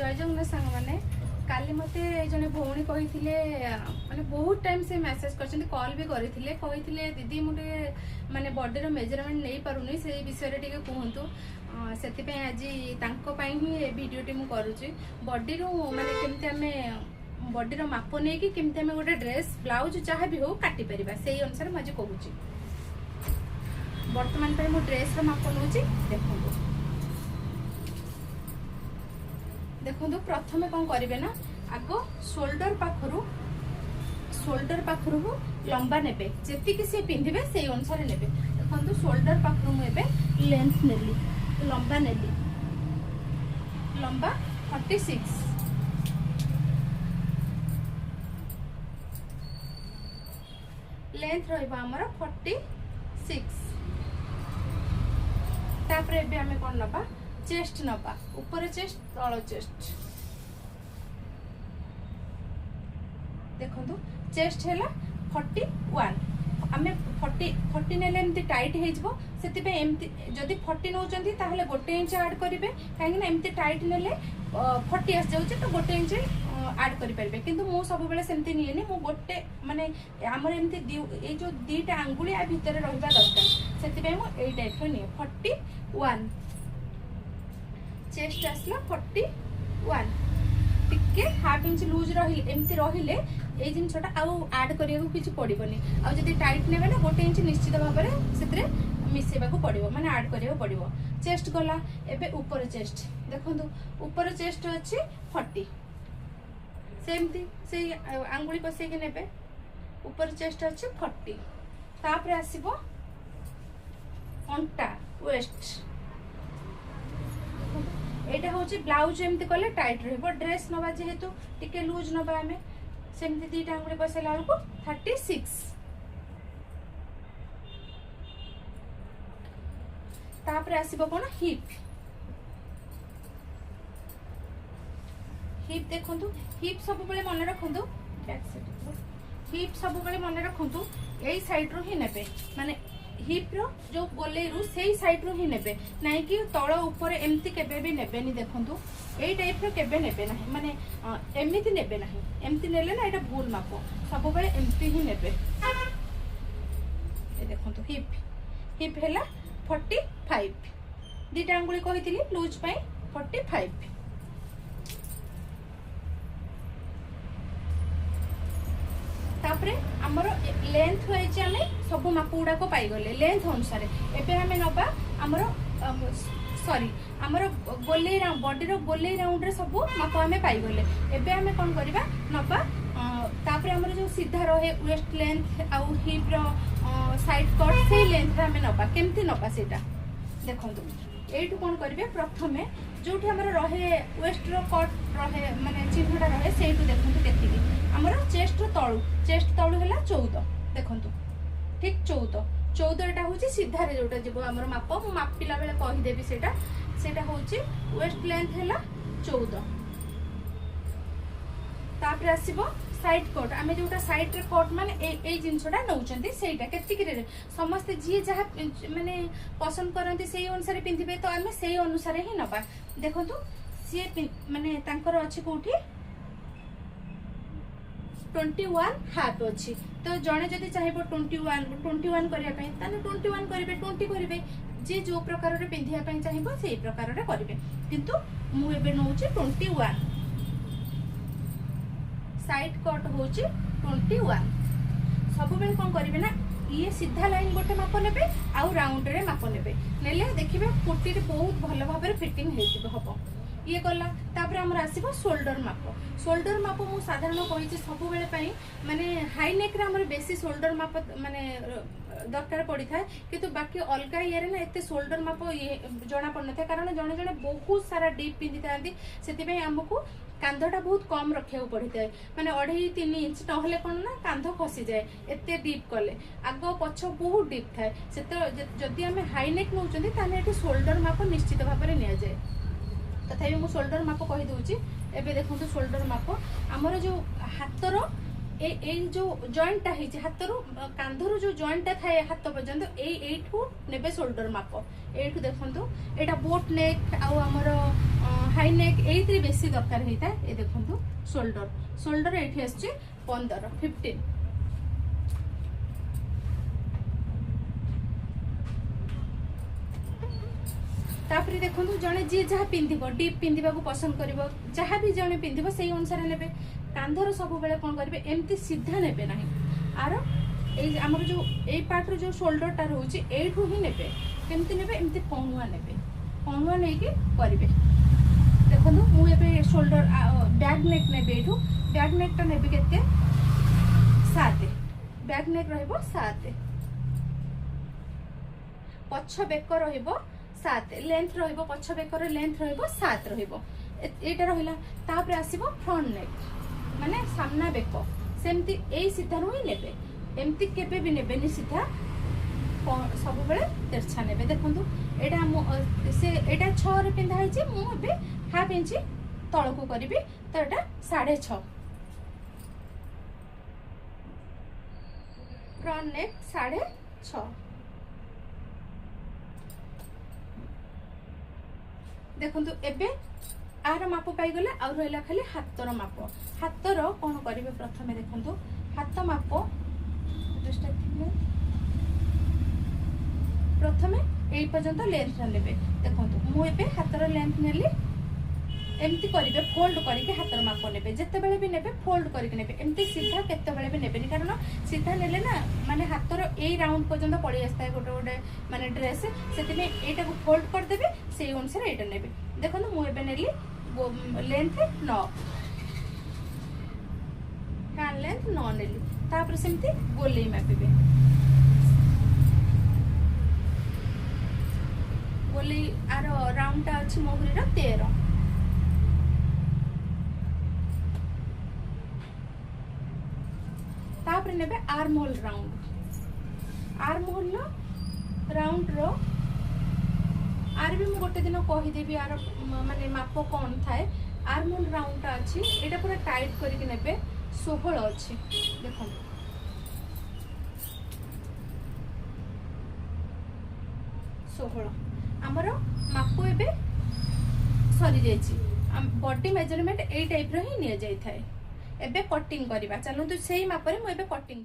जय जगन्नाथ सांग मैंने काली मते जने भौणी कही माने बहुत टाइम से मेसेज कर कॉल भी करते दीदी मुझे माने बॉडी रो मेजरमेंट नहीं पारुनी से विषय रे कहतु से आज ही वीडियोटी मु करुच्ची बॉडी रो माने केमती आमे बॉडी रो माप नहीं कि केमती आमे गोटे ड्रेस ब्लाउज जहाँ भी हो काटी परिबा से अनुसार मुझे कहूँ बर्तमान पे मु ड्रेस रो माप नौची देखो प्रथमे कौन करेंगे ना आग शोल्डर पाखरु लंबा नेबे जेतिकी सी पिंधिबे से अनुसार नेबे देखो शोल्डर पाखरु मुझे लेंथ नेली लंबा नेली लंबा 46 लेंथ रहिबा हमर 46 तापर एबे हमें कोन नबा चेस्ट नबा ऊपर चेस्ट तल चेस्ट देखो चेस्ट है 41 आमे 40 नेले एमती टाइट हो जदि 40 नौचंती ताहले गोटे इंच ऐड करेंगे कहीं एमती टाइट नेले 40 आस जाउचे तो गोटे इंच ऐड करि परिबे किंतु मु सब बेले सेमती नियेनी मु गोटे माने हमर एमती ए जो दीटा आंगुली आ भितर रहबा दरकार सेति पे मु एई टाइप रो निये 41 चेस्ट आसला 41 टिके हाफ इंच लूज रहिले एमती रहिले ए जिनसटा आउ ऐड करिया को किछि पड़िबनी आ जदी टाइट नेबे ना गोटे इंच निश्चित भाबरे सेतरे मिसेबा को पड़िबो माने ऐड करिया पड़िबो चेस्ट गला एबे ऊपर चेस्ट देखंतु ऊपर चेस्ट अछि 40 सेमती से आंगुली पसे के नेबे ऊपर चेस्ट अछि 40 तापर आसीबो अंटा वेस्ट एटा होची ब्लाउज एमती कले टाइट रहबो ड्रेस नबा जेहेतु टिके लूज नबा हमें सेमती दीटा आंगुली पसेला को 36 तापर आसीबो कोन हिप हिप देखंतु हिप सब बेले मन रखंतु बैक साइड हिप सब बेले मन रखंतु एई साइड रो ही नेबे माने हिप रो जो गोले रु सेई साइड रो ही नेबे नाही कि तळ ऊपर एमती केबे भी नेबे नि देखंतु एई टाइप रो केबे नेबे नाही माने एमिति नेबे नाही एमती नेले ना एटा भूल मापो सब बेले एमती ही नेबे ए देखंतु हिप हिप हैला 45 दीटा आंगुली कहितली लूज पई 45 तापरे हमर लेंथ होइछ हमें सब माप गुडा को पाई गले लेंथ अनुसार एबे हमें नबा हमर सॉरी हमर गोले बॉडी रो गोले राउंड रे सब माप हमें पाई गले एबे हमें कोन करबा नबा तापरे हमर जो सीधा रहे वेस्ट लेंथ आ हिप रो साइड कट से लेंथ रे हमें नबा केमती नबा सेटा देखंतु एठु कोन करबे प्रथमे जोठी हमर रहे वेस्ट रो कट रहे माने चिन्हटा रहे सेठु देखंतु केतिकी हमर चेस्ट तळु हैला 14 देखंतु ठीक 14 एटा होची सीधा रे जोटा जेबो हमर माप मु मापिला बेले कहि देबी सेटा होची वेस्ट लेंथ हैला 14 तापर आसीबो साइड कट आमे जोटा साइड रे कट माने ए जिंसटा नउचंती सेटा केतिकी रे समस्त जी जहा माने पसंद करंती सेही अनुसार पिंधिबे तो आमे सेही अनुसार ही नबा देखंतु सी माने तांकर अछि कोठी 21 हाफ अच्छी तो जड़े जदि चाहिए 21 करिया पई ताने 21 करिवे 20 करिवे जे जो प्रकार रे पिंधिया पई चाहिबो सेही प्रकार रे करिवे किंतु मु एबे नउची 21 साइड कट होची 21 सब बेल कोन करिवे ना ये सीधा लाइन गोटे माप नेबे आउ राउंड रे माप नेबे नेले देखिबे कुर्ती रे बहुत भलो भाबरे फिटिंग हेतिबो हबो ये गला तापर हमर आसीबो शोल्डर माप मु साधारण कहिछि सब बेले पई माने हाई नेक रे हमर बेसी शोल्डर माप माने दरकार पड़ी थाए किंतु बाकी अलगा ये ना एते शोल्डर माप ये जणा पड़ नथा कारण जणे जणे बहुत सारा डीप पिंधि थांती सेति पई हमकु कांधटा बहुत कम रखिया पड़ी थाए माने 2.5-3 इंच नहले कोन ना कांध खसी जाए एते डीप कले आग पछ बहुत डीप थाए सेते जदि हमें हाई नेक नउचंती ताने एटी शोल्डर माप निश्चित भाव में निया जाए तथापि मु शोल्डर माप कहि दउची एबे देखंतु शोल्डर माप हमर जो हातर এই जो জয়েন্টটা ହେଇଛି ହାତରୁ କାନ୍ଧରୁ जो ଜଏଣ୍ଟଟା ଥାଏ ହାତ ପର୍ଯ୍ୟନ୍ତ এইଠୁ ନେବେ ଶୋଲ୍ଡର ମାପ। এইଠୁ ଦେଖନ୍ତୁ ଏଇଟା ବୋଟ ନେକ୍ ଆଉ ଆମର ହାଇ ନେକ୍ ଏଇଥିରେ ବେଶୀ ଦରକାର ହେଇଥାଏ। ଏ ଦେଖନ୍ତୁ ଶୋଲ୍ଡର ଏଇଠି ଆସୁଛି 15। तापरे देखो जड़े जी जहाँ पिंधिब डीप पिंधा पसंद कर जहाँ भी जड़े पिंधिब से अनुसार ने कांधर सब बेले कौन करेंगे एमती सीधा ने ना आर आमर जो यही पार्टर जो शोल्डरटा रोचे यू ही ने केमती ने एमती पणुआ ने पणुआ नहीं करेंगे। देखो मुझे शोल्डर बैक नेक ने बैक नेकटा ने के 7 बैक नेक रो 7 पछ बेक रो 7 लेंथ रो पछ बेकर लेंथ रो 7 रो एटा रहिला। तापर आसीबो फ्रंट नेक माने सामना बेक सेमती ए सीधा नु ही नेबे एमती केबे भी नेबे नि सीधा सब बेले तिरछा नेबे। देखंतु एटा से एटा 6 रे पिंधा है मु एबे हाफ इंच तळको करबी तो एटा 6.5 फ्रंट नेक 6.5। देखो एबे आर माप पाई गले आ रहा खाली हाथर माप। हाथर कौन करेंगे प्रथम देखो हाथ माप प्रथम यही पर्यंत लेंथ नेबे। देखो मुझे हाथर लेंथ नेली एमती करेंगे फोल्ड करके हाथर माप नेबे जिते बेले भी नेबे फोल्ड करके नेबे एमती सीधा केते बेले भी नेबेनी कारण सीधा नेले ना माने हाथर ए राउंड पर्यंत पड़ी आसता है गोटे गोटे माने ड्रेस से एटा को फोल्ड कर देबे से अनुसार एटा नेबे। देखो मुझे नेली लेंथ 9 कान लेंथ 9 नेली तापर सेमती गोली मापिबे गोली आर राउंडटा अछि मोहरीर 13 तापर नेबे आर्म होल राउंड रो आर भी मुझे गोटे दिन कहीदेवी आर माने माप कौन थाए। आर्म होल राउंडटा अच्छी एटा पूरा टाइट करके नेबे 16 अच्छी। देखो 16 आमर माप एबे सरी जाइछि बॉडी मेजरमेंट ए टाइप रो ही निया जाय थाए। एबे कटिंग करबा चलंतु सेही मापरे मु एबे कटिंग